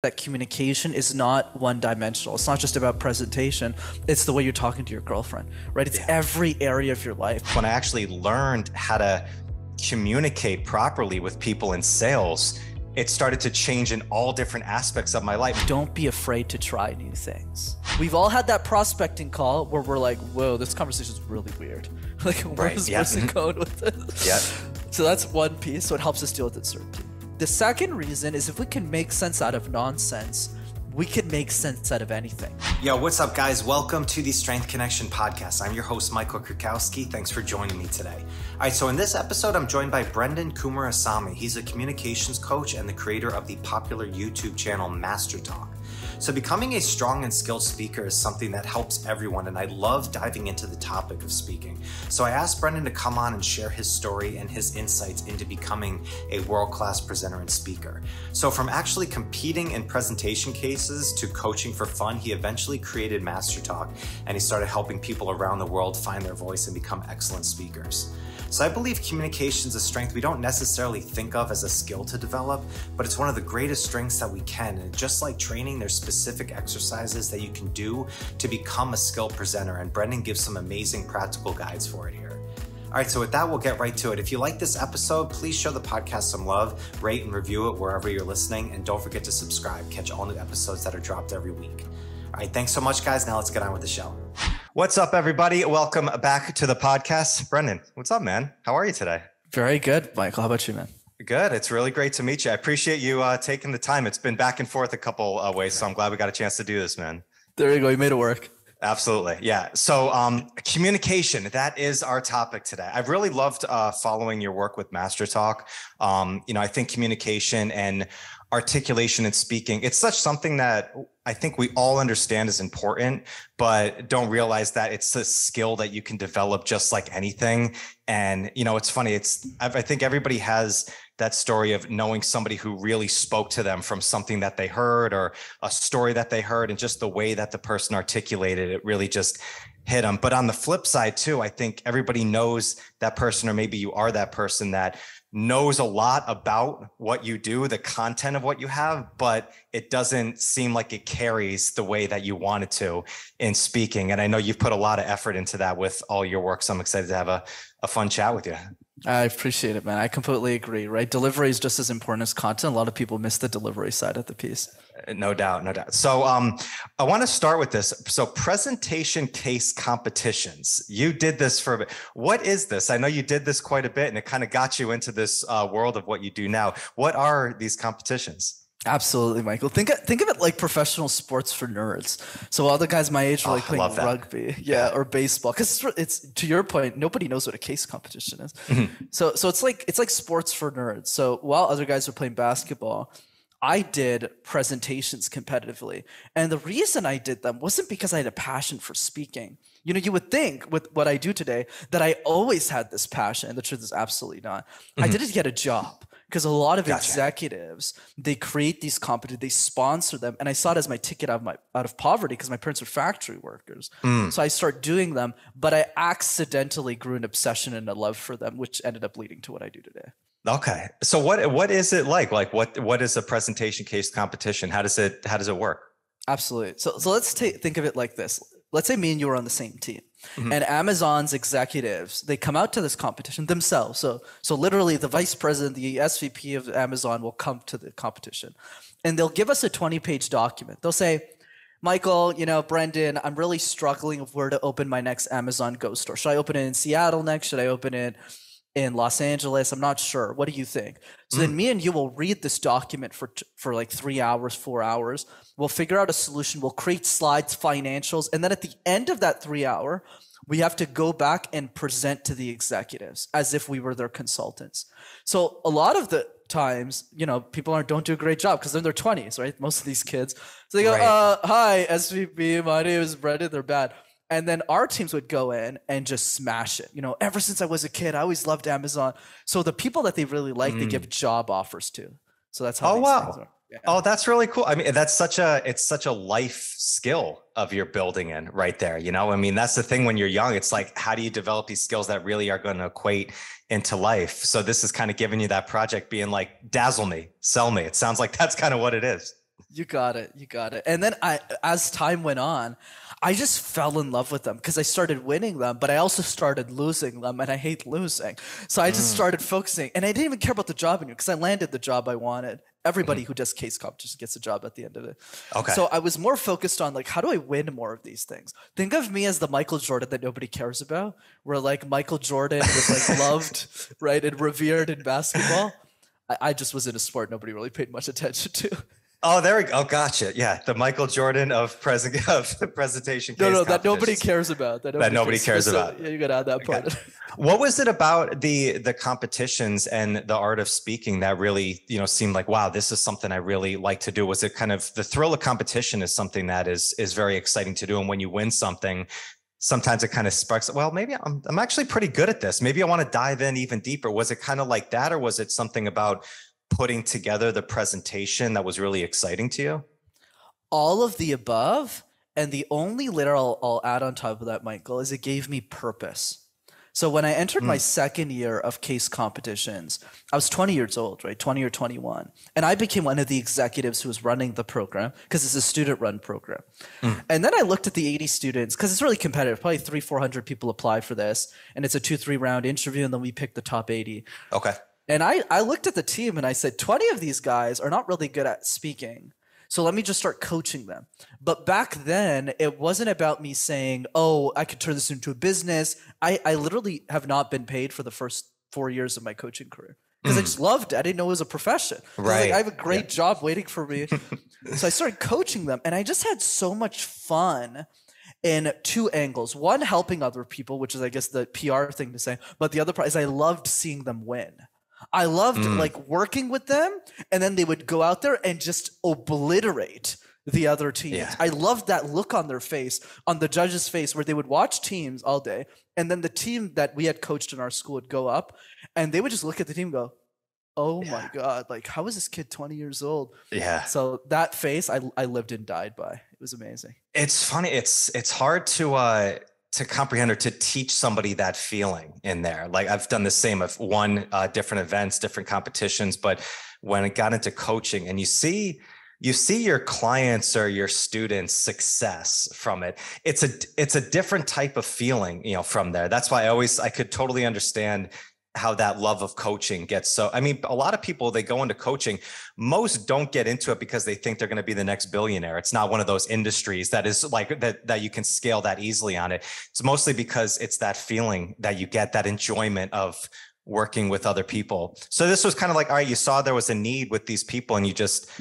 that communication is not one dimensional. It's not just about presentation. It's the way you're talking to your girlfriend, right? It's every area of your life. When I actually learned how to communicate properly with people in sales, it started to change in all different aspects of my life. Don't be afraid to try new things. We've all had that prospecting call where we're like, whoa, this conversation is really weird. Like, where's it going with this? Yeah. So that's one piece. So it helps us deal with uncertainty. The second reason is if we can make sense out of nonsense, we can make sense out of anything. Yo, what's up, guys? Welcome to the Strength Connection podcast. I'm your host, Michael Krakowski. Thanks for joining me today. All right, so in this episode, I'm joined by Brenden Kumarasamy. He's a communications coach and the creator of the popular YouTube channel MasterTalk. So becoming a strong and skilled speaker is something that helps everyone, and I love diving into the topic of speaking. So I asked Brenden to come on and share his story and his insights into becoming a world-class presenter and speaker. So from actually competing in presentation cases to coaching for fun, he eventually created MasterTalk, and he started helping people around the world find their voice and become excellent speakers. So I believe communication is a strength we don't necessarily think of as a skill to develop, but it's one of the greatest strengths that we can. And just like training, there's specific exercises that you can do to become a skilled presenter. And Brenden gives some amazing practical guides for it here. All right, so with that, we'll get right to it. If you like this episode, please show the podcast some love, rate and review it wherever you're listening, and don't forget to subscribe. Catch all new episodes that are dropped every week. All right, thanks so much, guys. Now let's get on with the show. What's up, everybody? Welcome back to the podcast. Brenden, what's up, man? How are you today? Very good, Michael. How about you, man? Good. It's really great to meet you. I appreciate you taking the time. It's been back and forth a couple ways, so I'm glad we got a chance to do this, man. There you go. You made it work. Absolutely. Yeah. So communication, that is our topic today. I've really loved following your work with MasterTalk. I think communication and articulation and speaking, it's such something that I think we all understand is important, but don't realize that it's a skill that you can develop just like anything. And, it's funny. I think everybody has that story of knowing somebody who really spoke to them from something that they heard or a story that they heard, and just the way that the person articulated it really just hit them. But on the flip side too, I think everybody knows that person, or maybe you are that person that knows a lot about what you do, the content of what you have, but it doesn't seem like it carries the way that you want it to in speaking. And I know you've put a lot of effort into that with all your work. So I'm excited to have a fun chat with you. I appreciate it, man. I completely agree, right? Delivery is just as important as content. A lot of people miss the delivery side of the piece. No doubt, no doubt. So I want to start with this. So presentation case competitions, you did this for a bit. What is this? I know you did this quite a bit, and it kind of got you into this world of what you do now. What are these competitions? Absolutely, Michael. Think of it like professional sports for nerds. So all the guys my age are like playing rugby, or baseball. Because it's to your point, nobody knows what a case competition is. Mm-hmm. So it's like sports for nerds. So while other guys are playing basketball, I did presentations competitively. And the reason I did them wasn't because I had a passion for speaking. You would think with what I do today that I always had this passion. The truth is absolutely not. Mm-hmm. I did it to get a job. Because a lot of executives, they create these competitions, they sponsor them. And I saw it as my ticket out of poverty because my parents were factory workers. So I started doing them, but I accidentally grew an obsession and a love for them, which ended up leading to what I do today. Okay. So what is it like? Like what is a presentation case competition? How does it work? Absolutely. So let's think of it like this. Let's say me and you are on the same team. Mm-hmm. And Amazon's executives, they come out to this competition themselves. So literally the vice president, the SVP of Amazon will come to the competition, and they'll give us a 20-page document. They'll say, Michael, Brenden, I'm really struggling with where to open my next Amazon Go store. Should I open it in Seattle next? Should I open it in Los Angeles? I'm not sure. What do you think? So then me and you will read this document for like 3 hours, 4 hours. We'll figure out a solution. We'll create slides, financials. And then at the end of that 3 hour, we have to go back and present to the executives as if we were their consultants. So a lot of the times, people don't do a great job because they're in their 20s, right? Most of these kids. So they go, hi, SVP, my name is Brenden. They're bad. And then our teams would go in and just smash it. Ever since I was a kid, I always loved Amazon. So the people that they really like, they give job offers to. So that's how these things are. Yeah. Oh, that's really cool. I mean, it's such a life skill of your building in right there. I mean, that's the thing when you're young, it's like, how do you develop these skills that really are going to equate into life? So this is kind of giving you that project being like, dazzle me, sell me. It sounds like that's kind of what it is. You got it. You got it. And then as time went on, I just fell in love with them because I started winning them, but I also started losing them, and I hate losing. So I just started focusing, and I didn't even care about the job anymore because I landed the job I wanted. Everybody who does case competition gets a job at the end of it. Okay. So I was more focused on like, how do I win more of these things? Think of me as the Michael Jordan that nobody cares about, where like Michael Jordan was like loved, right, and revered in basketball. I just was in a sport nobody really paid much attention to. Oh, there we go. Oh, gotcha. Yeah, the Michael Jordan of the presentation. No, that nobody cares about. That nobody cares about. Yeah, you got to add that part. Okay. What was it about the competitions and the art of speaking that really, seemed like, wow, this is something I really like to do? Was it kind of the thrill of competition is something that is very exciting to do, and when you win something, sometimes it kind of sparks, well, maybe I'm actually pretty good at this. Maybe I want to dive in even deeper. Was it kind of like that, or was it something about putting together the presentation that was really exciting to you? All of the above. And the only layer I'll add on top of that, Michael, is it gave me purpose. So when I entered my second year of case competitions, I was 20 years old, right? 20 or 21. And I became one of the executives who was running the program because it's a student-run program. And then I looked at the 80 students because it's really competitive. Probably 300-400 people apply for this. And it's a 2-3 round interview, and then we pick the top 80. Okay. And I looked at the team and I said, 20 of these guys are not really good at speaking. So let me just start coaching them. But back then, it wasn't about me saying, oh, I could turn this into a business. I literally have not been paid for the first 4 years of my coaching career because I just loved it. I didn't know it was a profession. Right. I have a great job waiting for me. So I started coaching them, and I just had so much fun in two angles. One, helping other people, which is, I guess, the PR thing to say. But the other part is I loved seeing them win. I loved like working with them, and then they would go out there and just obliterate the other teams. Yeah. I loved that look on their face, on the judge's face, where they would watch teams all day, and then the team that we had coached in our school would go up, and they would just look at the team and go, oh my God, like, how is this kid 20 years old? Yeah. So that face I lived and died by. It was amazing. It's funny. It's hard to comprehend or to teach somebody that feeling in there. Like I've done the same. I've won different events, different competitions, but when it got into coaching and you see your clients or your students' success from it, it's a different type of feeling, from there. That's why I could totally understand how that love of coaching gets. So, I mean, a lot of people, they go into coaching, most don't get into it because they think they're going to be the next billionaire. It's not one of those industries that is like that you can scale that easily on it. It's mostly because it's that feeling that you get, that enjoyment of working with other people. So this was kind of like, all right, you saw there was a need with these people, and you just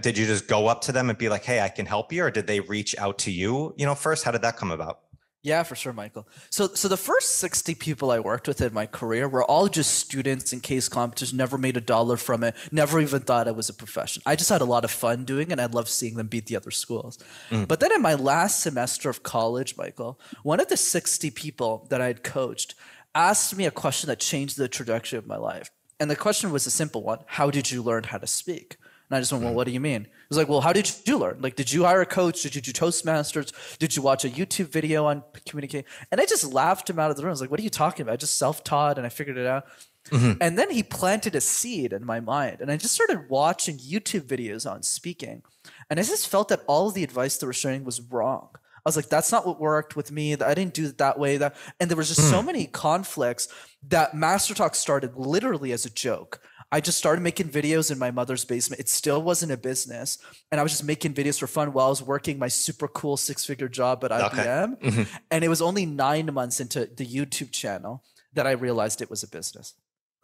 did you just go up to them and be like, hey, I can help you? Or did they reach out to you, first? How did that come about? Yeah, for sure, Michael. So the first 60 people I worked with in my career were all just students in case competition, never made $1 from it, never even thought it was a profession. I just had a lot of fun doing it, and I loved seeing them beat the other schools. But then in my last semester of college, Michael, one of the 60 people that I had coached asked me a question that changed the trajectory of my life. And the question was a simple one. How did you learn how to speak? And I just went, well, what do you mean? It was like, well, how did you learn? Like, did you hire a coach? Did you do Toastmasters? Did you watch a YouTube video on communicate? And I just laughed him out of the room. I was like, what are you talking about? I just self-taught and I figured it out. And then he planted a seed in my mind. And I just started watching YouTube videos on speaking. And I just felt that all of the advice they were sharing was wrong. I was like, that's not what worked with me. I didn't do it that way. And there was just so many conflicts that MasterTalk started literally as a joke. I just started making videos in my mother's basement. It still wasn't a business. And I was just making videos for fun while I was working my super cool 6-figure job at IBM. Okay. And it was only 9 months into the YouTube channel that I realized it was a business.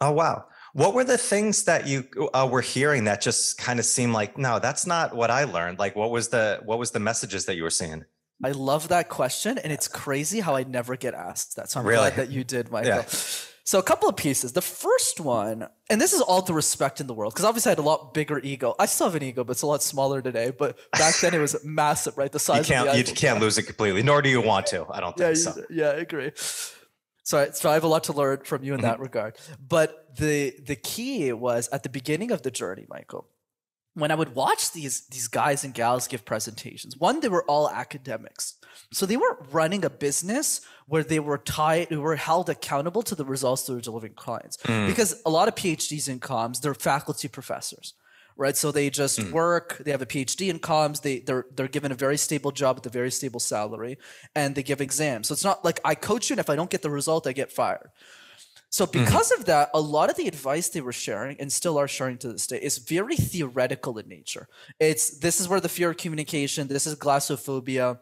Oh, wow. What were the things that you were hearing that just kind of seemed like, no, that's not what I learned? Like, what was the messages that you were seeing? I love that question. And it's crazy how I never get asked that. So I'm Really? glad that you did, Michael. Yeah. So a couple of pieces. The first one, and this is all the respect in the world, because obviously I had a lot bigger ego. I still have an ego, but it's a lot smaller today. But back then it was massive, right? The size of the You can't lose it completely, nor do you want to. I don't think so. Yeah, I agree. So I have a lot to learn from you in that regard. But the key was at the beginning of the journey, Michael, when I would watch these guys and gals give presentations, one, they were all academics. So they weren't running a business where they were held accountable to the results they were delivering clients. Because a lot of PhDs in comms, they're faculty professors, right? So they just work, they have a PhD in comms, they're given a very stable job with a very stable salary, and they give exams. So it's not like I coach you and if I don't get the result, I get fired. So because of that, a lot of the advice they were sharing and still are sharing to this day is very theoretical in nature. This is where the fear of communication, this is glossophobia,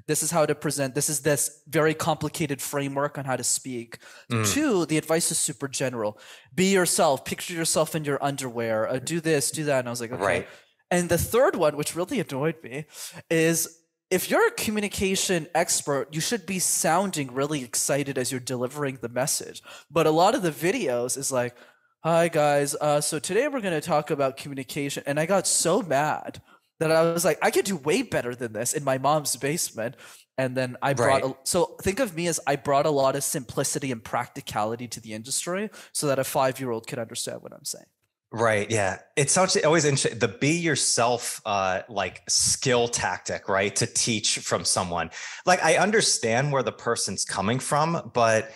this is how to present, this is this very complicated framework on how to speak. 2, the advice is super general. Be yourself, picture yourself in your underwear, do this, do that. And I was like, okay. Right. And the third one, which really annoyed me, is if you're a communication expert, you should be sounding really excited as you're delivering the message. But a lot of the videos is like, hi guys, so today we're going to talk about communication. And I got so mad that I was like, I could do way better than this in my mom's basement. And then I brought, so think of me as I brought a lot of simplicity and practicality to the industry so that a 5-year-old could understand what I'm saying. Right. Yeah. It's always interesting. The be yourself, like skill tactic, right? To teach from someone. Like I understand where the person's coming from, but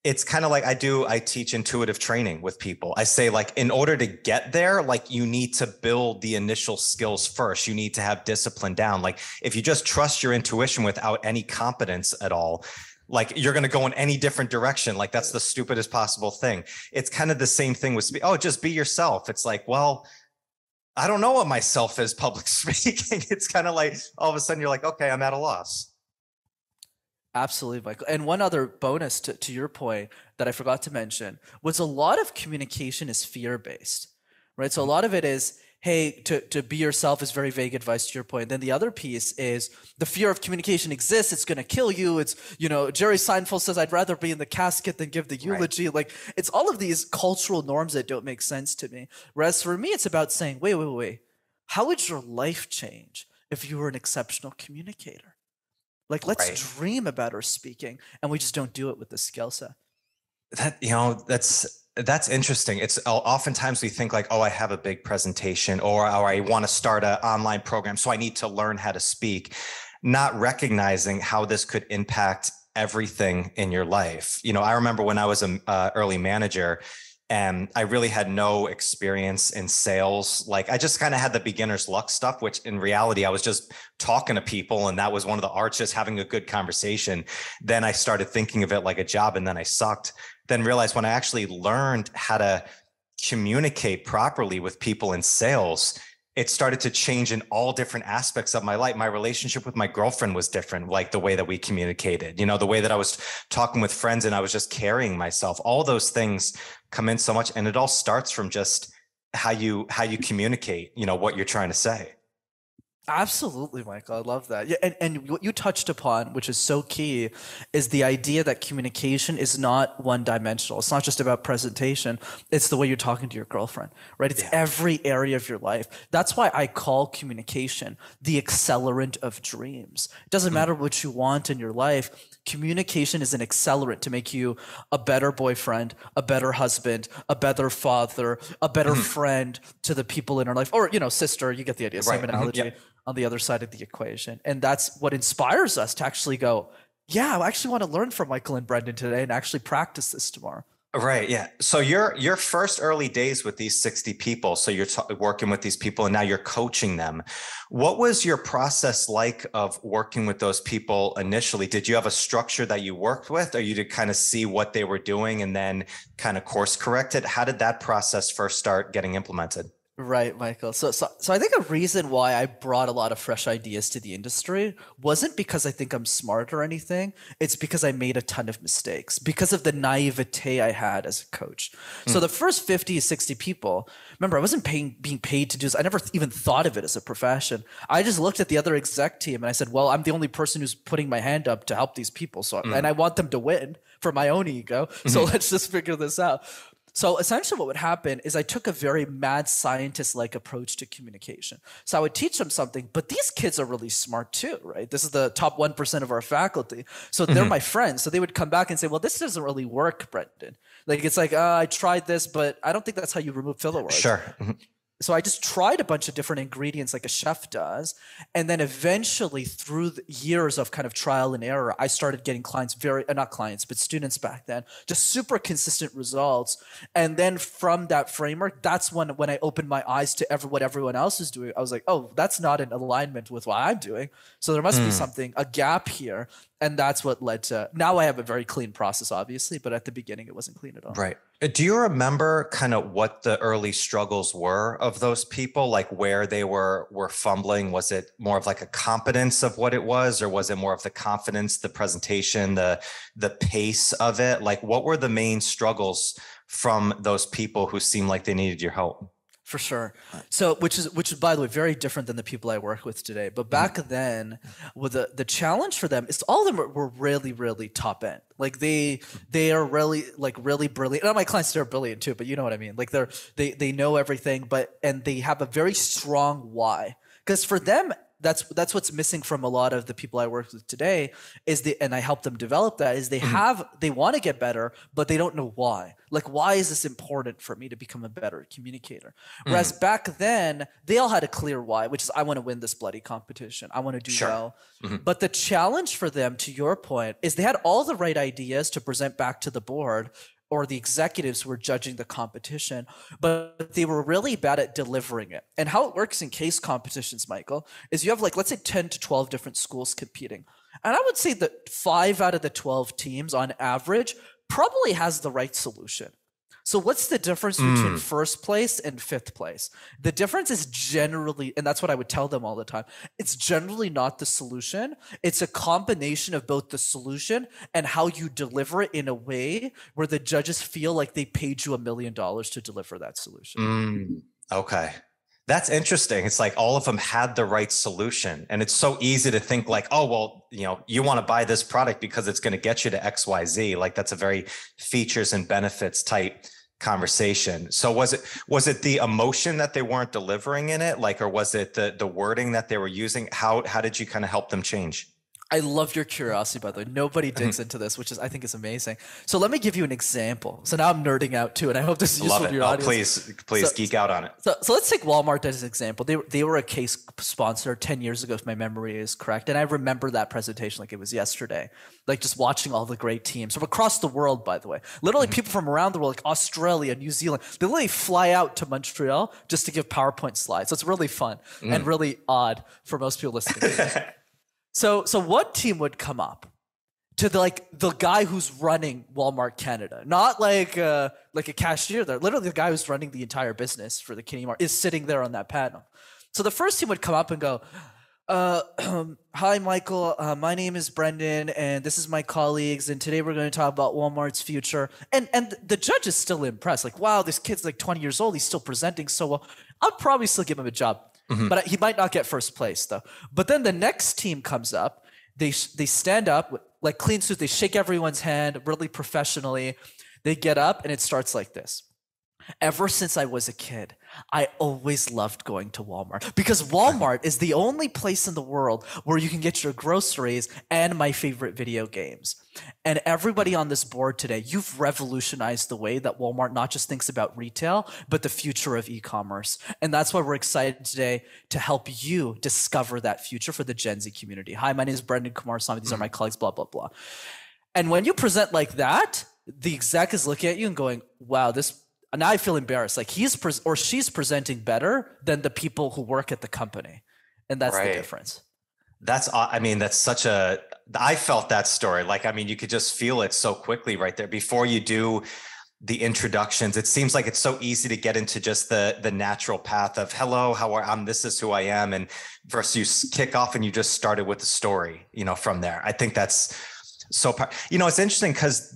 it's kind of like I teach intuitive training with people. I say like, in order to get there, like you need to build the initial skills first. You need to have discipline down. Like if you just trust your intuition without any competence at all, like you're going to go in any different direction. Like that's the stupidest possible thing. It's kind of the same thing with, just be yourself. It's like, well, I don't know what myself is public speaking. It's kind of like all of a sudden you're like, okay, I'm at a loss. Absolutely, Michael. And one other bonus to your point that I forgot to mention was a lot of communication is fear-based, right? So a lot of it is, hey, to be yourself is very vague advice to your point. Then the other piece is the fear of communication exists. It's going to kill you. It's, Jerry Seinfeld says, I'd rather be in the casket than give the eulogy. Right. Like it's all of these cultural norms that don't make sense to me. Whereas for me, it's about saying, wait. How would your life change if you were an exceptional communicator? Like, let's dream about our speaking, and we just don't do it with the skill set. That's interesting. It's oftentimes we think like, oh, I have a big presentation or I want to start an online program, so I need to learn how to speak, not recognizing how this could impact everything in your life. I remember when I was an early manager and I really had no experience in sales. Like I just kind of had the beginner's luck stuff, which in reality, I was just talking to people. And that was one of the arts, just having a good conversation. Then I started thinking of it like a job and then I sucked. Then realized when I actually learned how to communicate properly with people in sales, it started to change in all different aspects of my life. My relationship with my girlfriend was different, like the way that we communicated, the way that I was talking with friends and I was just carrying myself. All those things come in so much. And it all starts from just how you communicate, what you're trying to say. Absolutely, Michael. I love that. Yeah, and what you touched upon, which is so key, is the idea that communication is not one-dimensional. It's not just about presentation. It's the way you're talking to your girlfriend, right? It's every area of your life. That's why I call communication the accelerant of dreams. It doesn't matter what you want in your life. Communication is an accelerant to make you a better boyfriend, a better husband, a better father, a better friend to the people in our life. Or, sister, you get the idea, same analogy. Yep. On the other side of the equation. And that's what inspires us to actually go, yeah, I actually want to learn from Michael and Brenden today and actually practice this tomorrow. Right. Yeah. So your first early days with these 60 people, so you're working with these people and now you're coaching them. What was your process like of working with those people initially? Did you have a structure that you worked with, or you did kind of see what they were doing and then kind of course correct it? How did that process first start getting implemented? Right, Michael. So I think a reason why I brought a lot of fresh ideas to the industry wasn't because I think I'm smart or anything. It's because I made a ton of mistakes because of the naivete I had as a coach. So the first 50, 60 people, remember, I wasn't being paid to do this. I never even thought of it as a profession. I just looked at the other exec team and I said, well, I'm the only person who's putting my hand up to help these people. So, and I want them to win for my own ego. So let's just figure this out. So essentially what would happen is I took a very mad scientist-like approach to communication. So I would teach them something, but these kids are really smart too, right? This is the top 1% of our faculty. So they're my friends. So they would come back and say, well, this doesn't really work, Brenden. Like, it's like, I tried this, but I don't think that's how you remove filler words. Sure. so I just tried a bunch of different ingredients like a chef does. And then eventually through the years of kind of trial and error, I started getting clients not clients, but students back then, just super consistent results. And then from that framework, that's when I opened my eyes to what everyone else is doing. I was like, oh, that's not in alignment with what I'm doing. So there must be a gap here. And that's what led to, now I have a very clean process, obviously, but at the beginning it wasn't clean at all. Right. Do you remember kind of what the early struggles were of those people, like where they were fumbling? Was it more of like a competence of what it was, or was it more of the confidence, the presentation, the pace of it? Like, what were the main struggles from those people who seemed like they needed your help? For sure. So, which is by the way very different than the people I work with today. But back then, with the challenge for them is all of them were really, really top end. Like they are really really brilliant. And my clients, they're brilliant too, but you know what I mean. Like they know everything, and they have a very strong why. Because for them, that's what's missing from a lot of the people I work with today and I help them develop that, is they want to get better, but they don't know why. Like, why is this important for me to become a better communicator? Whereas back then, they all had a clear why, which is I want to win this bloody competition. I want to do well. But the challenge for them, to your point, is they had all the right ideas to present back to the board or the executives who were judging the competition, but they were really bad at delivering it. And how it works in case competitions, Michael, is you have let's say 10 to 12 different schools competing. And I would say that 5 out of the 12 teams on average probably has the right solution. So what's the difference between first place and fifth place? The difference is generally, and that's what I would tell them all the time, it's generally not the solution. It's a combination of both the solution and how you deliver it in a way where the judges feel like they paid you $1 million to deliver that solution. Okay. That's interesting. It's like all of them had the right solution. And it's so easy to think like, oh, well, you want to buy this product because it's going to get you to XYZ. Like that's a very features and benefits type conversation. So was it the emotion that they weren't delivering in it? Like, or was it the wording that they were using? How did you kind of help them change? I love your curiosity, by the way. Nobody digs into this, which I think is amazing. So let me give you an example. So now I'm nerding out too, and I hope this is useful to your audience. Please geek out on it. So let's take Walmart as an example. They were a case sponsor 10 years ago, if my memory is correct. And I remember that presentation like it was yesterday, like just watching all the great teams from across the world, by the way. Literally people from around the world, like Australia, New Zealand, they literally fly out to Montreal just to give PowerPoint slides. So it's really fun and really odd for most people listening to this. So what team would come up to the guy who's running Walmart Canada? Not like a cashier there. Literally the guy who's running the entire business for the Canadian market is sitting there on that panel. So the first team would come up and go, hi, Michael. My name is Brenden, and this is my colleagues, and today we're going to talk about Walmart's future. And the judge is still impressed. Like, wow, this kid's like 20 years old. He's still presenting so well. I'll probably still give him a job. But he might not get first place though. But then the next team comes up. They stand up like clean suits. They shake everyone's hand really professionally. They get up and it starts like this. Ever since I was a kid, I always loved going to Walmart because Walmart is the only place in the world where you can get your groceries and my favorite video games. And everybody on this board today, you've revolutionized the way that Walmart not just thinks about retail, but the future of e-commerce. And that's why we're excited today to help you discover that future for the Gen Z community. Hi, my name is Brenden Kumarasamy. These are my colleagues, blah, blah, blah. And when you present like that, the exec is looking at you and going, wow, now I feel embarrassed. Like she's presenting better than the people who work at the company. And that's the difference. That's such I felt that story. Like, you could just feel it so quickly right there before you do the introductions. It seems like it's so easy to get into just the natural path of hello, this is who I am. And versus you kick off and you just started with the story, from there. I think that's so, it's interesting because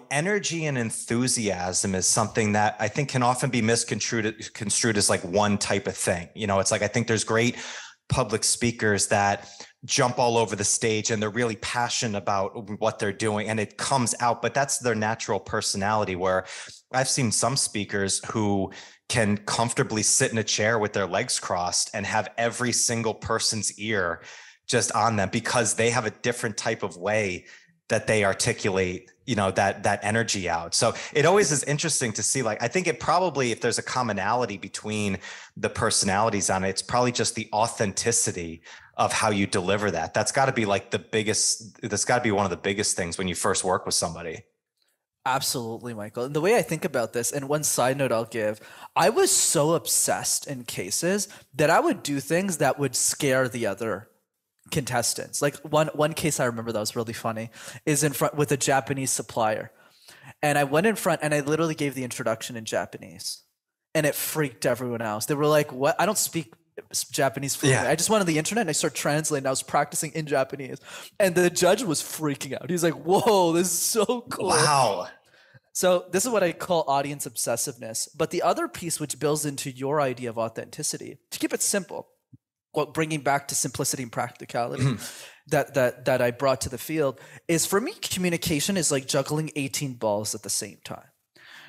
energy and enthusiasm is something that I think can often be construed as like one type of thing. It's like, I think there's great public speakers that jump all over the stage and they're really passionate about what they're doing and it comes out, but that's their natural personality. Where I've seen some speakers who can comfortably sit in a chair with their legs crossed and have every single person's ear just on them because they have a different type of way that they articulate, that energy out. So it always is interesting to see, like, I think it probably, if there's a commonality between the personalities on it, it's probably just the authenticity of how you deliver that. That's got to be like that's got to be one of the biggest things when you first work with somebody. Absolutely, Michael. And the way I think about this, and one side note I'll give, I was so obsessed in cases that I would do things that would scare the other contestants. Like one case I remember that was really funny is in front with a Japanese supplier. And I went in front and I literally gave the introduction in Japanese. And it freaked everyone else. They were like, what? I don't speak Japanese fluently. I just went on the internet and I started translating. I was practicing in Japanese. And the judge was freaking out. He's like, whoa, this is so cool. Wow. So this is what I call audience obsessiveness. But the other piece which builds into your idea of authenticity, to keep it simple, bringing back to simplicity and practicality that I brought to the field, is for me, communication is like juggling 18 balls at the same time.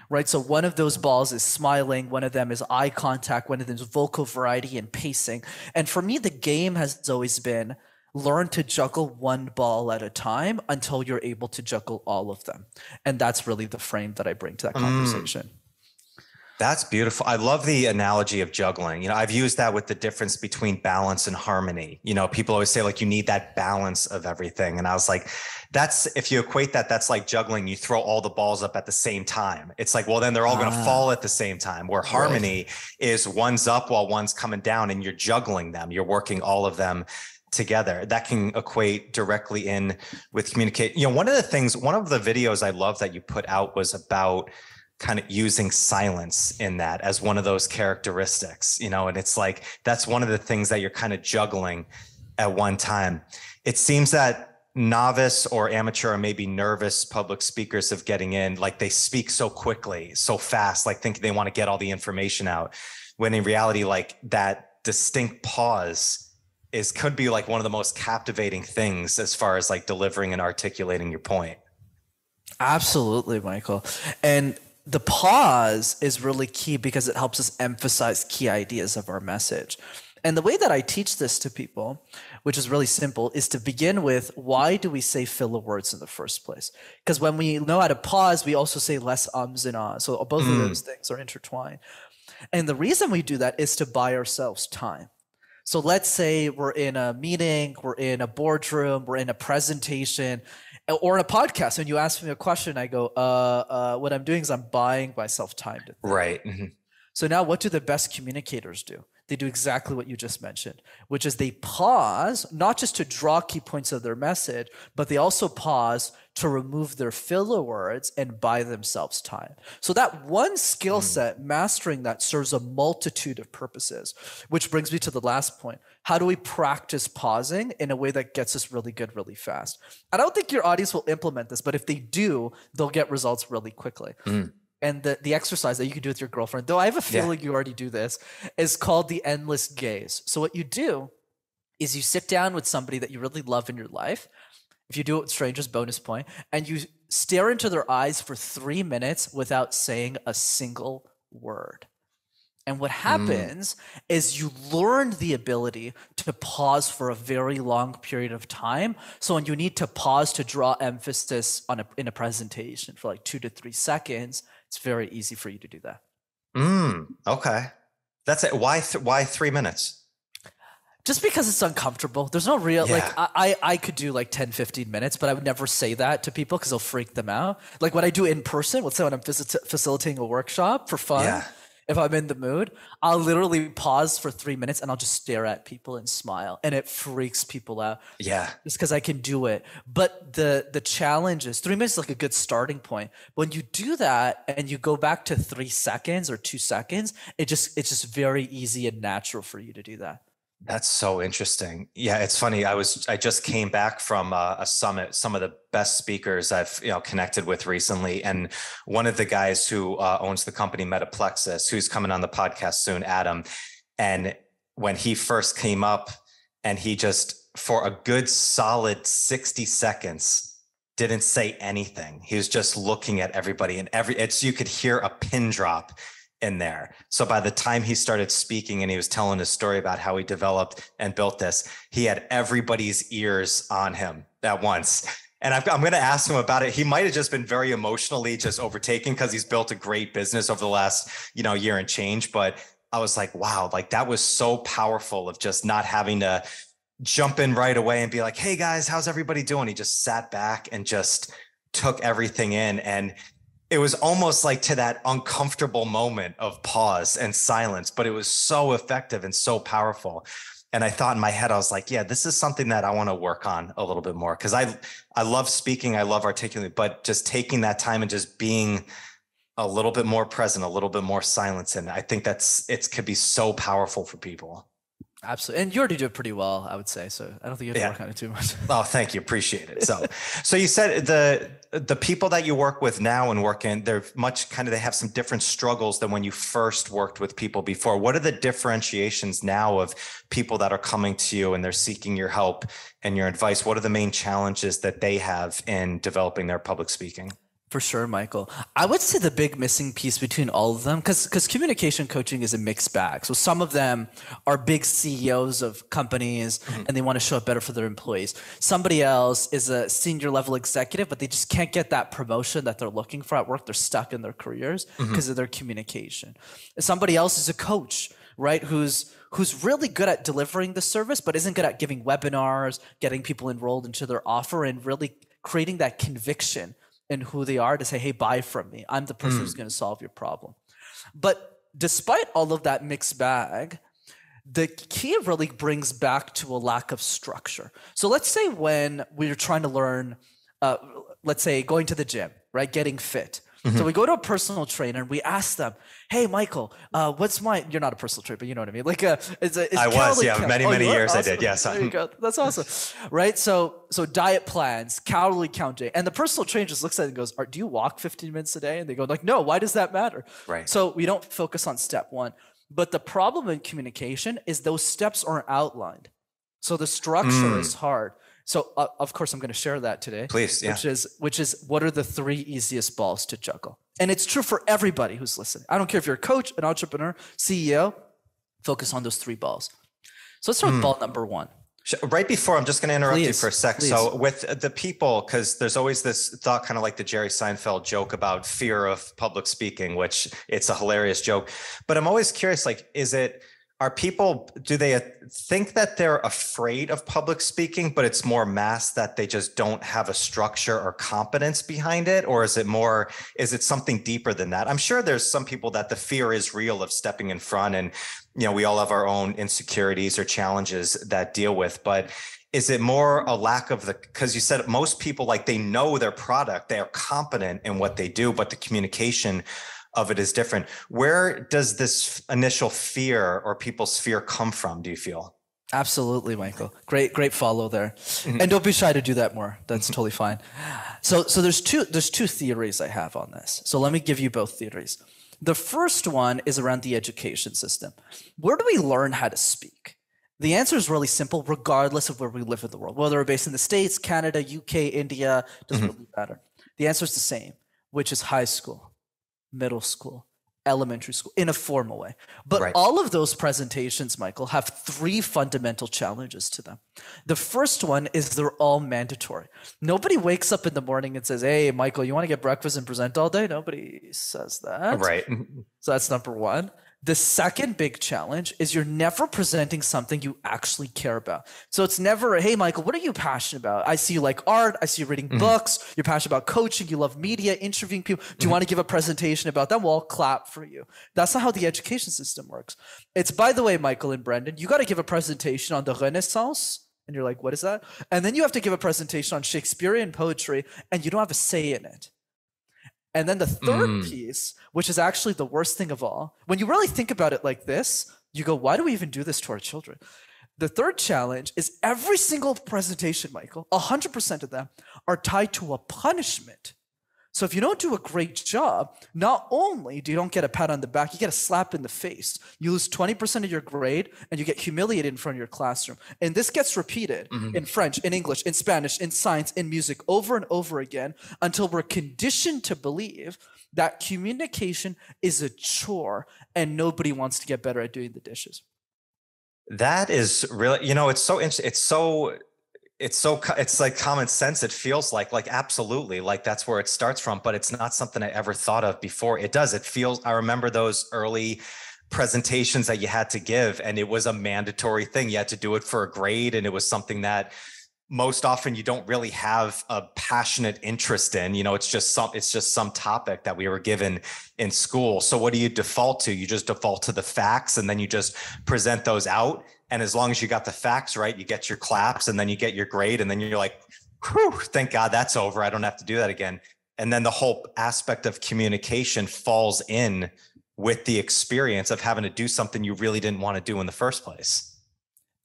Right. So one of those balls is smiling. One of them is eye contact. One of them is vocal variety and pacing. And for me, the game has always been learn to juggle one ball at a time until you're able to juggle all of them. And that's really the frame that I bring to that conversation. That's beautiful. I love the analogy of juggling. I've used that with the difference between balance and harmony. People always say, like, you need that balance of everything. And I was like, if you equate that, that's like juggling. You throw all the balls up at the same time. It's like, well, then they're all going to fall at the same time. Where harmony is one's up while one's coming down, and you're juggling them. You're working all of them together. That can equate directly in with communicate. One of the videos I love that you put out was about kind of using silence in that as one of those characteristics, and it's like, that's one of the things that you're kind of juggling at one time. It seems that novice or amateur or maybe nervous public speakers of getting in, like, they speak so quickly, so fast, like think they want to get all the information out, when in reality, like, that distinct pause could be like one of the most captivating things as far as like delivering and articulating your point. Absolutely, Michael. And the pause is really key because it helps us emphasize key ideas of our message. And the way that I teach this to people, which is really simple, is to begin with, why do we say filler words in the first place? Because when we know how to pause, we also say less ums and ahs. So both of those things are intertwined. And the reason we do that is to buy ourselves time. So let's say we're in a meeting, we're in a boardroom, we're in a presentation, or in a podcast, and you ask me a question, I go, what I'm doing is I'm buying myself time to think. Right. Mm-hmm. So now what do the best communicators do? They do exactly what you just mentioned, which is they pause, not just to draw key points of their message, but they also pause to remove their filler words and buy themselves time. So that one skill set, mastering that, serves a multitude of purposes, which brings me to the last point. How do we practice pausing in a way that gets us really good, really fast? I don't think your audience will implement this, but if they do, they'll get results really quickly. And the exercise that you can do with your girlfriend, though I have a feeling you already do this, is called the endless gaze. So what you do is you sit down with somebody that you really love in your life. If you do it with strangers, bonus point, and you stare into their eyes for 3 minutes without saying a single word. And what happens is you learn the ability to pause for a very long period of time. So when you need to pause to draw emphasis in a presentation for like 2 to 3 seconds, it's very easy for you to do that. Okay. That's it. Why 3 minutes? Just because it's uncomfortable. There's no real, like, I could do like 10, 15 minutes, but I would never say that to people because it'll freak them out. Like what I do in person, let's say when I'm facilitating a workop for fun, if I'm in the mood, I'll literally pause for 3 minutes and I'll just stare at people and smile, and it freaks people out. Yeah. Just because I can do it. But the challenge is 3 minutes is like a good starting point. When you do that and you go back to 3 seconds or 2 seconds, it's just very easy and natural for you to do that. That's so interesting. Yeah, it's funny. I just came back from a summit, some of the best speakers I've connected with recently. And one of the guys who owns the company Metaplexus, who's coming on the podcast soon, Adam. And when he first came up, and he just, for a good solid 60 seconds, didn't say anything. He was just looking at everybody, and you could hear a pin drop in there. So by the time he started speaking and he was telling his story about how he developed and built this, he had everybody's ears on him at once. And I'm going to ask him about it. He might have just been very emotionally just overtaken because he's built a great business over the last, year and change. But I was like, wow, like that was so powerful of just not having to jump in right away and be like, hey guys, how's everybody doing? He just sat back and just took everything in. And it was almost like to that uncomfortable moment of pause and silence, but it was so effective and so powerful. And I thought in my head, I was like, yeah, this is something that I want to work on a little bit more. Cause I love speaking. I love articulating, but just taking that time and just being a little bit more present, a little bit more silence. And I think it could be so powerful for people. Absolutely. And you already do it pretty well, I would say. So I don't think you have to work on it too much. Oh, thank you. Appreciate it. So you said the people that you work with now and work in, they have some different struggles than when you first worked with people before. What are the differentiations now of people that are coming to you and they're seeking your help and your advice? What are the main challenges that they have in developing their public speaking? For sure, Michael. I would say the big missing piece between all of them, because communication coaching is a mixed bag. So some of them are big CEOs of companies and they want to show up better for their employees. Somebody else is a senior level executive, but they just can't get that promotion that they're looking for at work. They're stuck in their careers because of their communication. Somebody else is a coach, right? Who's really good at delivering the service, but isn't good at giving webinars, getting people enrolled into their offer, and really creating that conviction in who they are to say, hey, buy from me. I'm the person who's going to solve your problem. But despite all of that mixed bag, the key really brings back to a lack of structure. So let's say when we're trying to learn, let's say going to the gym, right? Getting fit. So we go to a personal trainer and we ask them, hey, Michael, you're not a personal trainer, but you know what I mean? Like, I was, many years awesome. I did. Yes. There you go. That's awesome. Right. So diet plans, calorie counting, and the personal trainer just looks at it and goes, do you walk 15 minutes a day? And they go like, no, why does that matter? Right. So we don't focus on step one. But the problem in communication is those steps aren't outlined. So the structure is hard. So of course I'm going to share that today. Please, yeah. Which is what are the 3 easiest balls to juggle? And it's true for everybody who's listening. I don't care if you're a coach, an entrepreneur, CEO, focus on those 3 balls. So let's start with ball number 1. Right before, I'm just going to interrupt you for a sec. Please. So with the people, because there's always this thought, kind of like the Jerry Seinfeld joke about fear of public speaking, which it's a hilarious joke. But I'm always curious, like, do they think that they're afraid of public speaking, but it's more mass that they just don't have a structure or competence behind it? Or is it something deeper than that? I'm sure there's some people that the fear is real of stepping in front, and, we all have our own insecurities or challenges that deal with, but is it more a lack of because you said most people, like, they know their product, they are competent in what they do, but the communication of it is different. Where does this initial fear or people's fear come from, do you feel? Absolutely, Michael. Great follow there. And don't be shy to do that more. That's totally fine. So there's two theories I have on this. So let me give you both theories. The first one is around the education system. Where do we learn how to speak? The answer is really simple, regardless of where we live in the world, whether we're based in the States, Canada, UK, India, doesn't really matter. The answer is the same, which is high school, middle school, elementary school, in a formal way. But all of those presentations, Michael, have 3 fundamental challenges to them. The first one is they're all mandatory. Nobody wakes up in the morning and says, hey, Michael, you want to get breakfast and present all day? Nobody says that. Right. So that's number 1. The second big challenge is you're never presenting something you actually care about. So it's never, hey, Michael, what are you passionate about? I see you like art. I see you reading books. You're passionate about coaching. You love media, interviewing people. Do you want to give a presentation about that? Well, I'll clap for you. That's not how the education system works. It's, by the way, Michael and Brenden, you got to give a presentation on the Renaissance. And you're like, what is that? And then you have to give a presentation on Shakespearean poetry, and you don't have a say in it. And then the third piece, which is actually the worst thing of all, when you really think about it like this, you go, why do we even do this to our children? The third challenge is every single presentation, Michael, 100% of them are tied to a punishment. So if you don't do a great job, not only do you don't get a pat on the back, you get a slap in the face. You lose 20% of your grade and you get humiliated in front of your classroom. And this gets repeated in French, in English, in Spanish, in science, in music, over and over again until we're conditioned to believe that communication is a chore and nobody wants to get better at doing the dishes. That is really, it's so interesting. It's so it's like common sense. It feels like absolutely, like that's where it starts from, but it's not something I ever thought of before. It does. It feels, I remember those early presentations that you had to give, and it was a mandatory thing. You had to do it for a grade, and it was something that most often you don't really have a passionate interest in. It's just some topic that we were given in school. So what do you default to? You just default to the facts, and then you just present those out. And as long as you got the facts right, you get your claps, and then you get your grade, and then you're like, whew, thank God that's over. I don't have to do that again. And then the whole aspect of communication falls in with the experience of having to do something you really didn't want to do in the first place.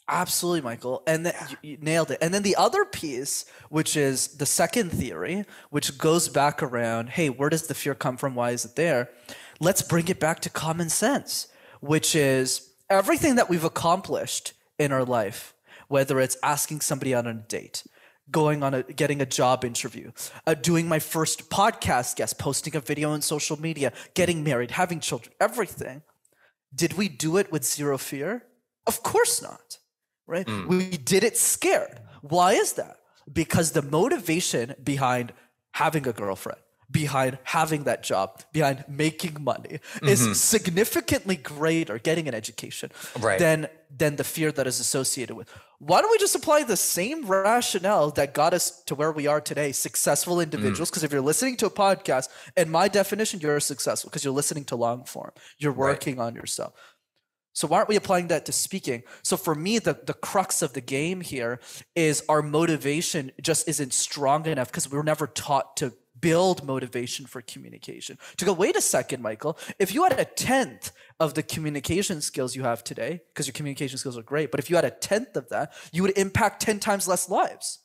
Absolutely, Michael. And then you nailed it. And then the other piece, which is the second theory, which goes back around, hey, where does the fear come from? Why is it there? Let's bring it back to common sense, which is everything that we've accomplished in our life, whether it's asking somebody out on a date, getting a job interview, doing my first podcast guest, posting a video on social media, getting married, having children, everything. Did we do it with zero fear? Of course not. Right? We did it scared. Why is that? Because the motivation behind having a girlfriend, behind having that job, behind making money is significantly greater, getting an education, than the fear that is associated with. Why don't we just apply the same rationale that got us to where we are today, successful individuals? Because if you're listening to a podcast, in my definition, you're successful because you're listening to long form. You're working on yourself. So why aren't we applying that to speaking? So for me, the crux of the game here is our motivation just isn't strong enough because we were never taught to build motivation for communication. To go, wait a second, Michael, if you had a 10th of the communication skills you have today, because your communication skills are great, but if you had a 10th of that, you would impact 10 times less lives.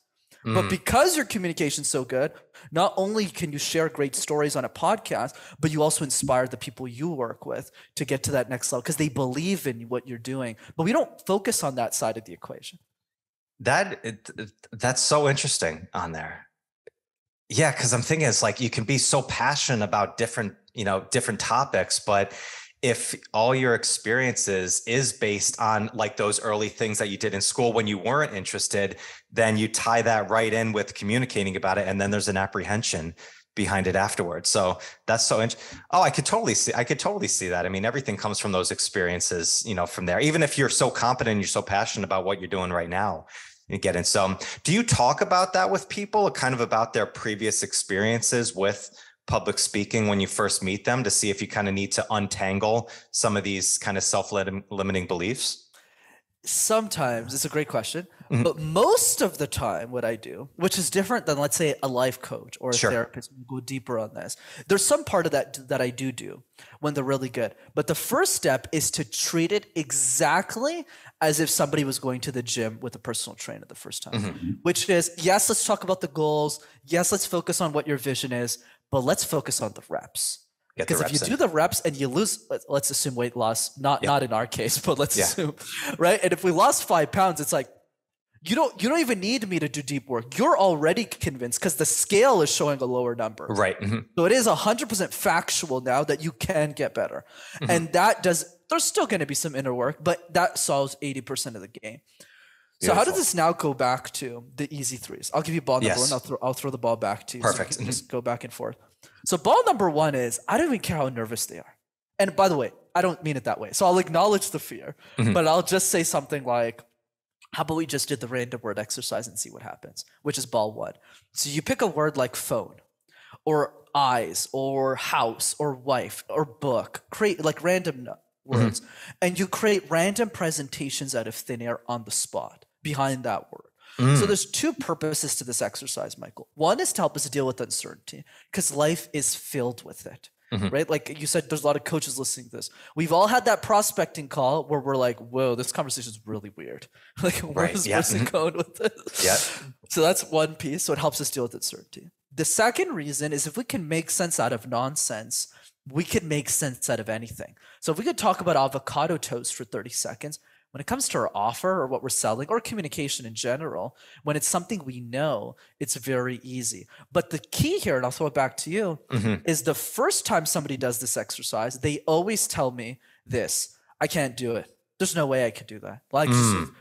But because your communication's so good, not only can you share great stories on a podcast, but you also inspire the people you work with to get to that next level because they believe in what you're doing. But we don't focus on that side of the equation. That's so interesting on there. Yeah, because I'm thinking it's like you can be so passionate about different topics, but if all your experiences is based on like those early things that you did in school when you weren't interested, then you tie that right in with communicating about it. And then there's an apprehension behind it afterwards. So that's so interesting. Oh, I could totally see that. I mean, everything comes from those experiences, from there, even if you're so competent and you're so passionate about what you're doing right now. You get in. So do you talk about that with people, kind of about their previous experiences with public speaking when you first meet them to see if you kind of need to untangle some of these kind of self-limiting beliefs? Sometimes. It's a great question. But most of the time what I do, which is different than, let's say, a life coach or a therapist, we'll go deeper on this. There's some part of that I do when they're really good. But the first step is to treat it exactly as if somebody was going to the gym with a personal trainer the first time, which is, yes, let's talk about the goals. Yes, let's focus on what your vision is, but let's focus on the reps. Because if you do the reps and you lose, let's assume weight loss, not in our case, but let's assume, right? And if we lost 5 pounds, it's like, you don't even need me to do deep work. You're already convinced because the scale is showing a lower number. Right. So it is 100% factual now that you can get better. And there's still going to be some inner work, but that solves 80% of the game. So how does this now go back to the easy threes? I'll give you ball number one. I'll throw the ball back to you. Perfect. So we can just go back and forth. So ball number one is, I don't even care how nervous they are. And by the way, I don't mean it that way. So I'll acknowledge the fear, but I'll just say something like, how about we just did the random word exercise and see what happens, which is ball one. So you pick a word like phone or eyes or house or wife or book, create like random words, and you create random presentations out of thin air on the spot behind that word. So there's two purposes to this exercise, Michael. One is to help us deal with uncertainty because life is filled with it, right? Like you said, there's a lot of coaches listening to this. We've all had that prospecting call where we're like, whoa, this conversation is really weird. Like, where's this person going with this? So that's one piece. So it helps us deal with uncertainty. The second reason is if we can make sense out of nonsense, we can make sense out of anything. So if we could talk about avocado toast for 30 seconds, when it comes to our offer or what we're selling or communication in general, when it's something we know, it's very easy. But the key here, and I'll throw it back to you, is the first time somebody does this exercise, they always tell me this: I can't do it. there's no way I could do that. Like,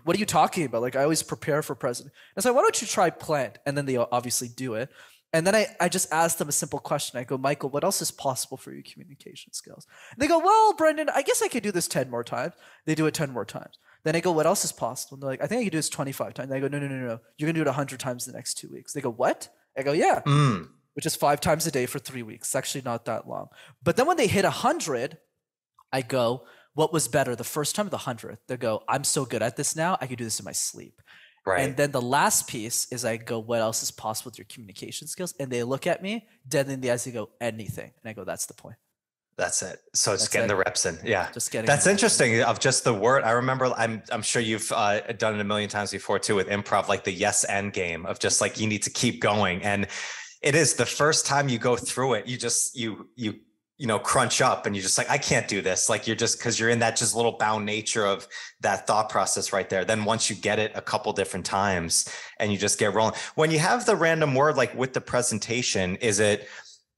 what are you talking about? Like, I always prepare for president. And so why don't you try plant? And then they obviously do it. And then I just asked them a simple question. I go, Michael, what else is possible for your communication skills? And they go, well, Brenden, I guess I could do this 10 more times. They do it 10 more times. Then I go, what else is possible? And they're like, I think I could do this 25 times. And I go, no. You're going to do it 100 times in the next 2 weeks. They go, what? I go, yeah, which is 5 times a day for 3 weeks. It's actually not that long. But then when they hit 100, I go, what was better, the first time or the 100th? They go, I'm so good at this now, I could do this in my sleep. Right. And then the last piece is I go, what else is possible with your communication skills? And they look at me, dead in the eyes, they go, anything. And I go, that's the point. That's it. So it's getting the reps in. Yeah. Just getting. That's interesting of just the word. I remember, I'm sure you've done it a million times before too with improv, like the yes and game of just like, you need to keep going. And it is the first time you go through it, you just, you crunch up and you're just like, I can't do this. Like you're just, cause you're in that just little bound nature of that thought process right there. Then once you get it a couple different times and you just get rolling, when you have the random word, like with the presentation, is it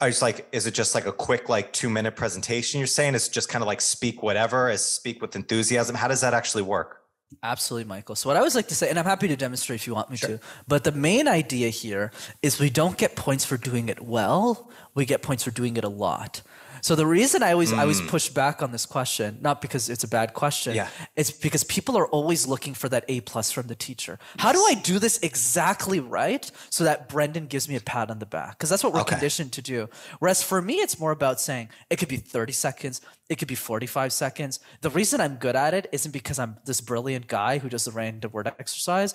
just like a quick, like 2-minute presentation? You're saying it's just kind of like speak whatever, is speak with enthusiasm. How does that actually work? Absolutely, Michael. So what I always like to say, and I'm happy to demonstrate if you want me to, but the main idea here is we don't get points for doing it well. We get points for doing it a lot. So the reason I always push back on this question, not because it's a bad question, it's because people are always looking for that A+ from the teacher. How do I do this exactly right so that Brenden gives me a pat on the back? Because that's what we're conditioned to do. Whereas for me, it's more about saying it could be 30 seconds, it could be 45 seconds. The reason I'm good at it isn't because I'm this brilliant guy who does the random word exercise,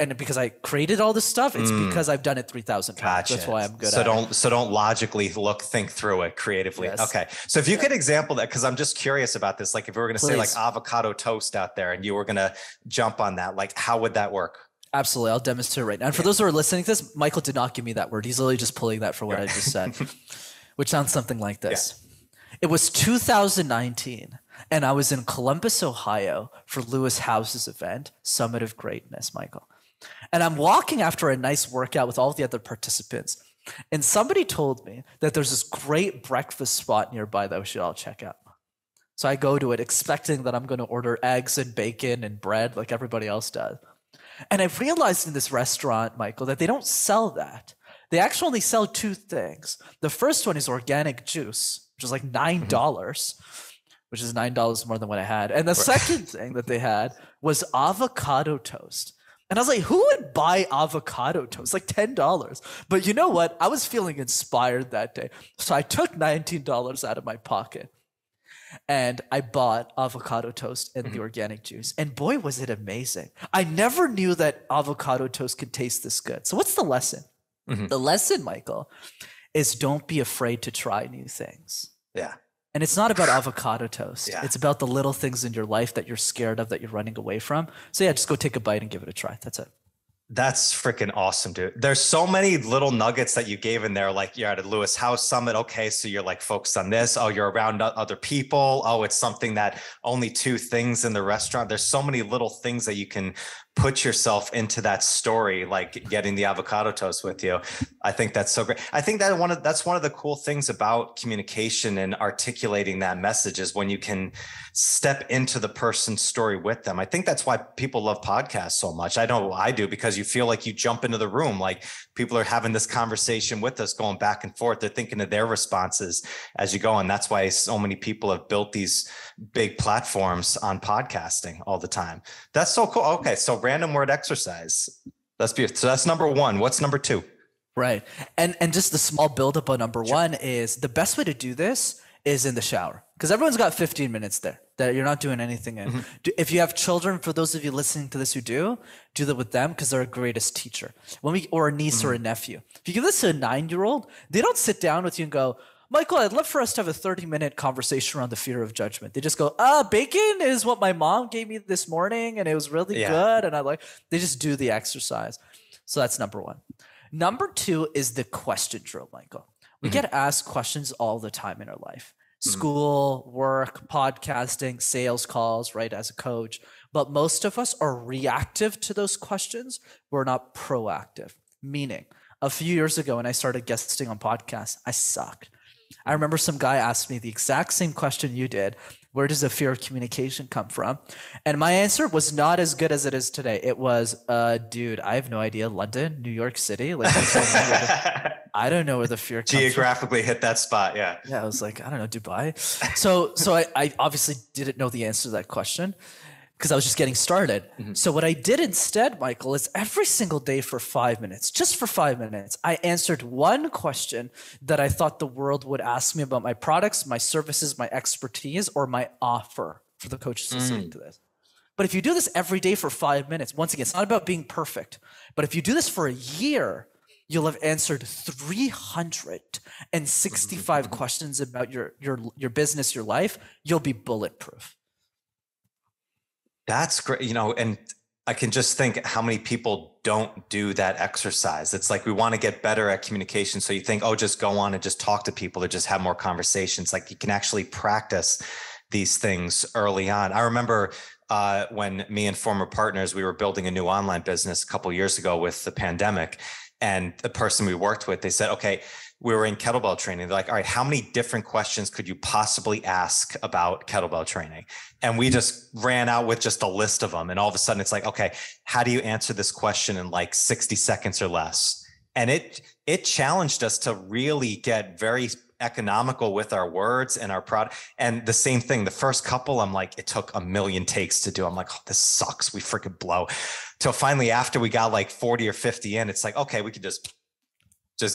and because I created all this stuff. It's because I've done it 3,000 times. Gotcha. That's why I'm good at it. So don't logically think through it creatively. Yes. Okay. So if you could example that, because I'm just curious about this, like if we were going to say like avocado toast out there and you were going to jump on that, like how would that work? Absolutely. I'll demonstrate right now. And for those who are listening to this, Michael did not give me that word. He's literally just pulling that for what I just said, which sounds something like this. It was 2019 and I was in Columbus, Ohio for Lewis House's event, Summit of Greatness, Michael. And I'm walking after a nice workout with all the other participants. And somebody told me that there's this great breakfast spot nearby that we should all check out. So I go to it expecting that I'm going to order eggs and bacon and bread like everybody else does. And I realized in this restaurant, Michael, that they don't sell that. They actually only sell 2 things. The first one is organic juice, which is like $9, which is $9 more than what I had. And the second thing that they had was avocado toast. And I was like, who would buy avocado toast? Like $10. But you know what? I was feeling inspired that day. So I took $19 out of my pocket and I bought avocado toast and the organic juice. And boy, was it amazing. I never knew that avocado toast could taste this good. So what's the lesson? The lesson, Michael, is don't be afraid to try new things. Yeah. And it's not about avocado toast. Yeah. It's about the little things in your life that you're scared of, that you're running away from. So yeah, just go take a bite and give it a try. That's it. That's freaking awesome, dude. There's so many little nuggets that you gave in there. Like you're at a Lewis House Summit. Okay. So you're like focused on this. Oh, you're around other people. Oh, it's something that only 2 things in the restaurant. There's so many little things that you can put yourself into that story, like getting the avocado toast with you. I think that's so great. I think that that's one of the cool things about communication and articulating that message is when you can step into the person's story with them. I think that's why people love podcasts so much. I know I do, because you feel like you jump into the room, like people are having this conversation with us, going back and forth. They're thinking of their responses as you go. And that's why so many people have built these big platforms on podcasting all the time. That's so cool. Okay. So random word exercise. That's beautiful. So that's number 1. What's number 2? Right. And just the small buildup on number 1 is the best way to do this is in the shower, because everyone's got 15 minutes there that you're not doing anything in. If you have children, for those of you listening to this who do that with them, because they're a greatest teacher. Or a niece or a nephew. If you give this to a 9-year-old, they don't sit down with you and go, Michael, I'd love for us to have a 30-minute conversation around the fear of judgment. They just go, bacon is what my mom gave me this morning and it was really good. And they just do the exercise. So that's number 1. Number 2 is the question drill, Michael. We get asked questions all the time in our life. School, work, podcasting, sales calls, right, as a coach. But most of us are reactive to those questions. We're not proactive. Meaning, a few years ago when I started guesting on podcasts, I sucked. I remember some guy asked me the exact same question you did. Where does the fear of communication come from? And my answer was not as good as it is today. It was, dude, I have no idea. London, New York City. Like, I don't know where the fear comes geographically hit that spot. Yeah. Yeah. I was like, I don't know, Dubai. So I obviously didn't know the answer to that question because I was just getting started. So what I did instead, Michael, is every single day for 5 minutes, just for 5 minutes, I answered one question that I thought the world would ask me about my products, my services, my expertise, or my offer for the coaches listening to this. But if you do this every day for 5 minutes, once again, it's not about being perfect, but if you do this for a year, you'll have answered 365 questions about your business, your life. You'll be bulletproof. That's great. And I can just think how many people don't do that exercise. It's like we want to get better at communication. So you think, oh, just go on and just talk to people or just have more conversations. Like you can actually practice these things early on. I remember when me and former partners, we were building a new online business a couple of years ago with the pandemic. And the person we worked with, they said, okay, we were in kettlebell training. They're like, all right, how many different questions could you possibly ask about kettlebell training? And we just ran out with just a list of them. And all of a sudden it's like, okay, how do you answer this question in like 60 seconds or less? And it challenged us to really get very economical with our words and our product. And the same thing, the first couple, I'm like, it took a million takes to do. I'm like, oh, this sucks. We freaking blow. Till finally, after we got like 40 or 50 in, it's like, okay, we could just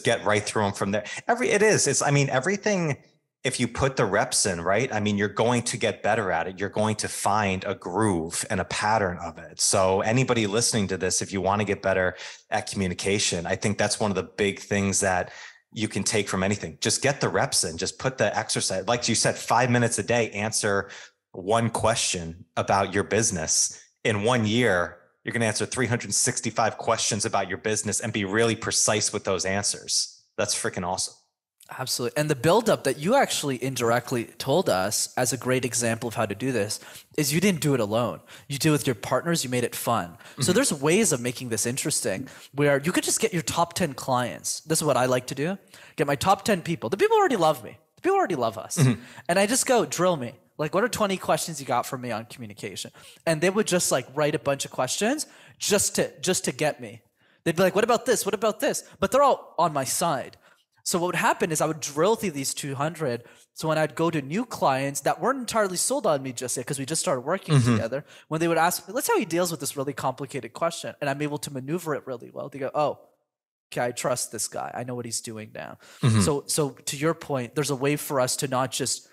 get right through them from there. Everything, if you put the reps in, right? I mean, you're going to get better at it. You're going to find a groove and a pattern of it. So anybody listening to this, if you want to get better at communication, I think that's one of the big things that you can take from anything. Just get the reps in, just put the exercise. Like you said, 5 minutes a day, answer one question about your business. In 1 year, you're going to answer 365 questions about your business and be really precise with those answers. That's freaking awesome. Absolutely. And the buildup that you actually indirectly told us as a great example of how to do this is you didn't do it alone. You did it with your partners. You made it fun. So there's ways of making this interesting where you could just get your top 10 clients. This is what I like to do. Get my top 10 people. The people already love me. The people already love us. And I just go, drill me. Like, what are 20 questions you got for me on communication? And they would just like write a bunch of questions just to get me. They'd be like, what about this? What about this? But they're all on my side. So what would happen is I would drill through these 200. So when I'd go to new clients that weren't entirely sold on me just yet, because we just started working together, when they would ask me, let's how he deals with this really complicated question. And I'm able to maneuver it really well. They go, oh, okay, I trust this guy. I know what he's doing now. So to your point, there's a way for us to not just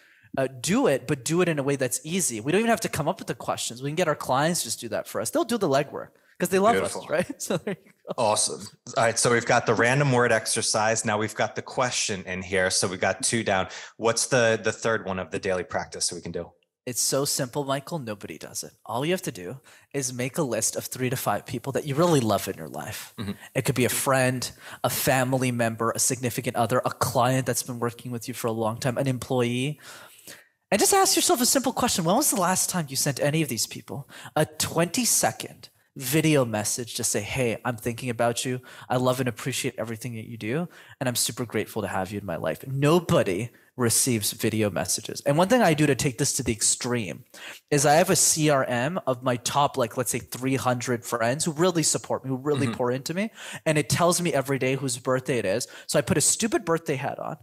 do it, but do it in a way that's easy. We don't even have to come up with the questions. We can get our clients to just do that for us. They'll do the legwork because they love us, right? So there you go. Awesome. All right. So we've got the random word exercise. Now we've got the question in here. So we got 2 down. What's the third one of the daily practice so we can do? It's so simple, Michael. Nobody does it. All you have to do is make a list of 3 to 5 people that you really love in your life. It could be a friend, a family member, a significant other, a client that's been working with you for a long time, an employee. And just ask yourself a simple question. When was the last time you sent any of these people a 20-second video message to say, hey, I'm thinking about you. I love and appreciate everything that you do. And I'm super grateful to have you in my life. Nobody receives video messages. And one thing I do to take this to the extreme is I have a CRM of my top, like, let's say 300 friends who really support me, who really pour into me. And it tells me every day whose birthday it is. So I put a stupid birthday hat on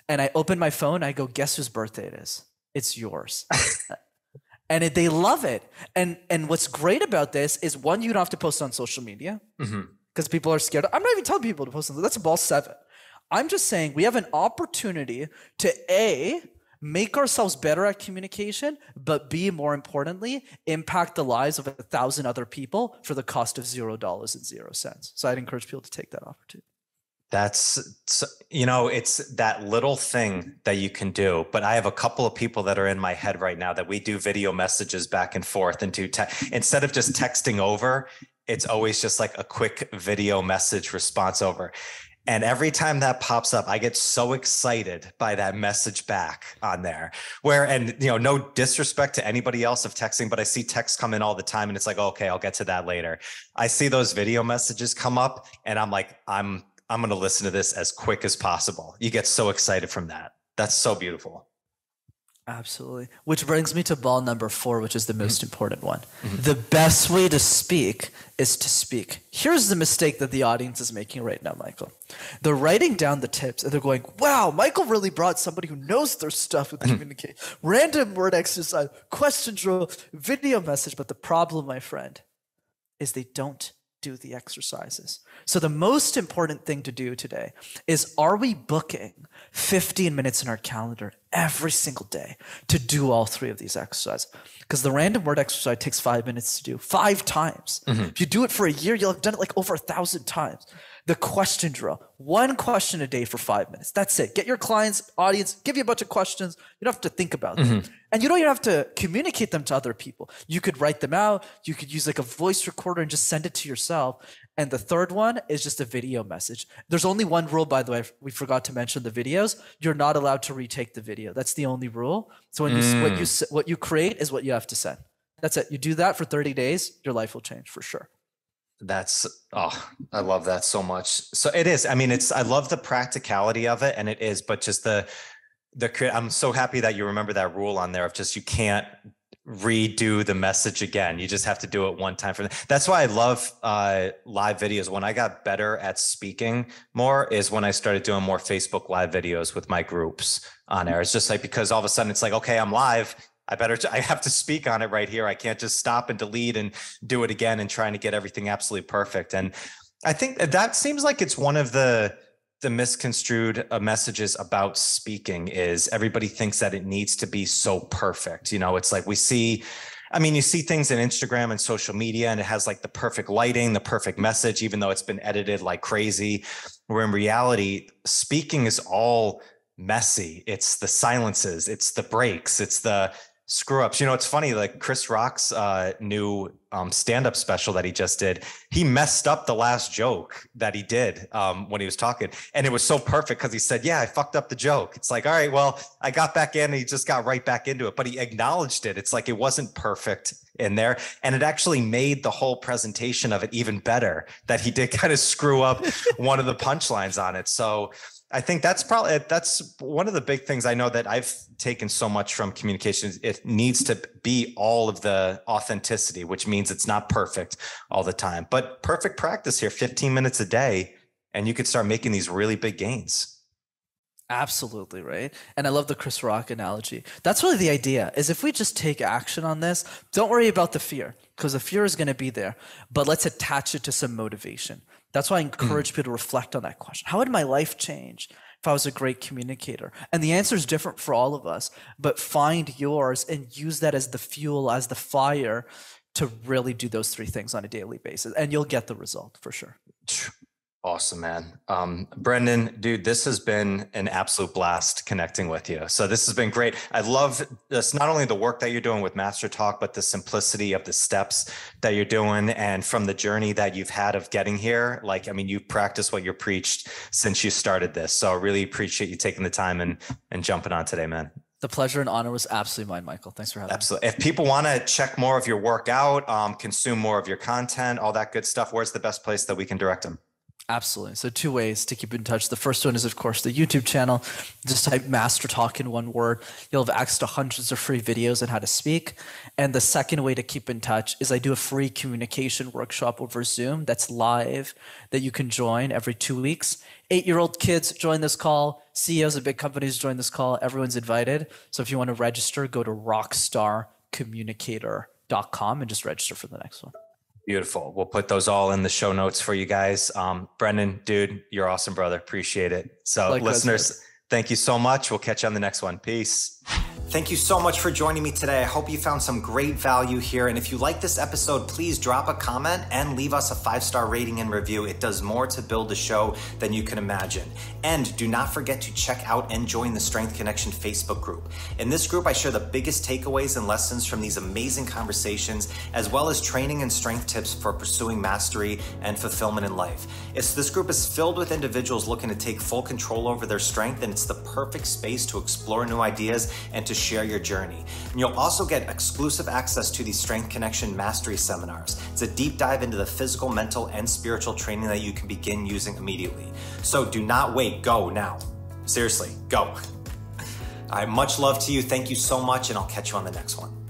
and I open my phone. I go, guess whose birthday it is? It's yours. And they love it. And what's great about this is, one, you don't have to post on social media because people are scared. I'm not even telling people to post on. That's ball 7. I'm just saying we have an opportunity to make ourselves better at communication, but B, more importantly, impact the lives of 1,000 other people for the cost of $0.00. So I'd encourage people to take that opportunity. It's that little thing that you can do, but I have a couple of people that are in my head right now that we do video messages back and forth and instead of just texting over, it's always just like a quick video message response over. And every time that pops up, I get so excited by that message back on there no disrespect to anybody else of texting, but I see texts come in all the time and it's like, okay, I'll get to that later. I see those video messages come up and I'm like, I'm going to listen to this as quick as possible. You get so excited from that. That's so beautiful. Absolutely. Which brings me to ball number 4, which is the most important one. The best way to speak is to speak. Here's the mistake that the audience is making right now, Michael. They're writing down the tips and they're going, wow, Michael really brought somebody who knows their stuff with communicate. Random word exercise, question drill, video message. But the problem, my friend, is they don't do the exercises. So the most important thing to do today is, are we booking 15 minutes in our calendar every single day to do all 3 of these exercises? Because the random word exercise takes 5 minutes to do 5 times. If you do it for a year, you'll have done it like over 1,000 times. The question drill, 1 question a day for 5 minutes. That's it. Get your clients, audience, give you a bunch of questions. You don't have to think about them. And you don't even have to communicate them to other people. You could write them out. You could use like a voice recorder and just send it to yourself. And the third one is just a video message. There's only one rule, by the way. We forgot to mention the videos. You're not allowed to retake the video. That's the only rule. So when what you create is what you have to send. That's it. You do that for 30 days, your life will change for sure. That's, I love that so much. So it is. I mean, I love the practicality of it, and it is, but just I'm so happy that you remember that rule on there of just, you can't redo the message again. You just have to do it one time for that. That's why I love live videos. When I got better at speaking more is when I started doing more Facebook live videos with my groups on air. It's just like, because all of a sudden it's like, okay, I'm live. I have to speak on it right here. I can't just stop and delete and do it again and trying to get everything absolutely perfect. And I think that seems like it's one of the misconstrued messages about speaking is everybody thinks that it needs to be so perfect. You know, it's like you see things in Instagram and social media and it has like the perfect lighting, the perfect message, even though it's been edited like crazy. Where in reality, speaking is all messy. It's the silences, it's the breaks, it's the screw ups. You know, it's funny, like Chris Rock's new stand-up special that he just did, he messed up the last joke that he did when he was talking. And it was so perfect because he said, yeah, I fucked up the joke. It's like, all right, well, I got back in and he just got right back into it, but he acknowledged it. It's like, it wasn't perfect in there. And it actually made the whole presentation of it even better that he did kind of screw up one of the punchlines on it. So I think that's one of the big things I know that I've taken so much from communication. It needs to be all of the authenticity, which means it's not perfect all the time, but perfect practice here, 15 minutes a day, and you could start making these really big gains. Absolutely, right? And I love the Chris Rock analogy. That's really the idea, is if we just take action on this, don't worry about the fear, because the fear is going to be there, but let's attach it to some motivation. That's why I encourage people to reflect on that question. How would my life change if I was a great communicator? And the answer is different for all of us, but find yours and use that as the fuel, as the fire to really do those 3 things on a daily basis. And you'll get the result for sure. Awesome, man. Brenden, dude, this has been an absolute blast connecting with you. So this has been great. I love this, not only the work that you're doing with MasterTalk, but the simplicity of the steps that you're doing and from the journey that you've had of getting here. Like, I mean, you've practiced what you preached since you started this. So I really appreciate you taking the time and jumping on today, man. The pleasure and honor was absolutely mine, Michael. Thanks for having me. Absolutely. If people want to check more of your work out, consume more of your content, all that good stuff, where's the best place that we can direct them? Absolutely. So 2 ways to keep in touch. The first one is, of course, the YouTube channel. Just type MasterTalk in one word. You'll have access to hundreds of free videos on how to speak. And the second way to keep in touch is I do a free communication workshop over Zoom that's live that you can join every 2 weeks. 8-year-old kids join this call. CEOs of big companies join this call. Everyone's invited. So if you want to register, go to rockstarcommunicator.com and just register for the next one. Beautiful. We'll put those all in the show notes for you guys. Brenden, dude, you're awesome, brother. Appreciate it. So likewise, listeners, thank you so much. We'll catch you on the next one. Peace. Thank you so much for joining me today. I hope you found some great value here. And if you like this episode, please drop a comment and leave us a 5-star rating and review. It does more to build the show than you can imagine. And do not forget to check out and join the Strength Connection Facebook group. In this group, I share the biggest takeaways and lessons from these amazing conversations, as well as training and strength tips for pursuing mastery and fulfillment in life. This group is filled with individuals looking to take full control over their strength, and it's the perfect space to explore new ideas and to share your journey. And you'll also get exclusive access to these Strength Connection Mastery seminars. It's a deep dive into the physical, mental, and spiritual training that you can begin using immediately. So do not wait, go now. Seriously, go. All right, much love to you. Thank you so much, and I'll catch you on the next one.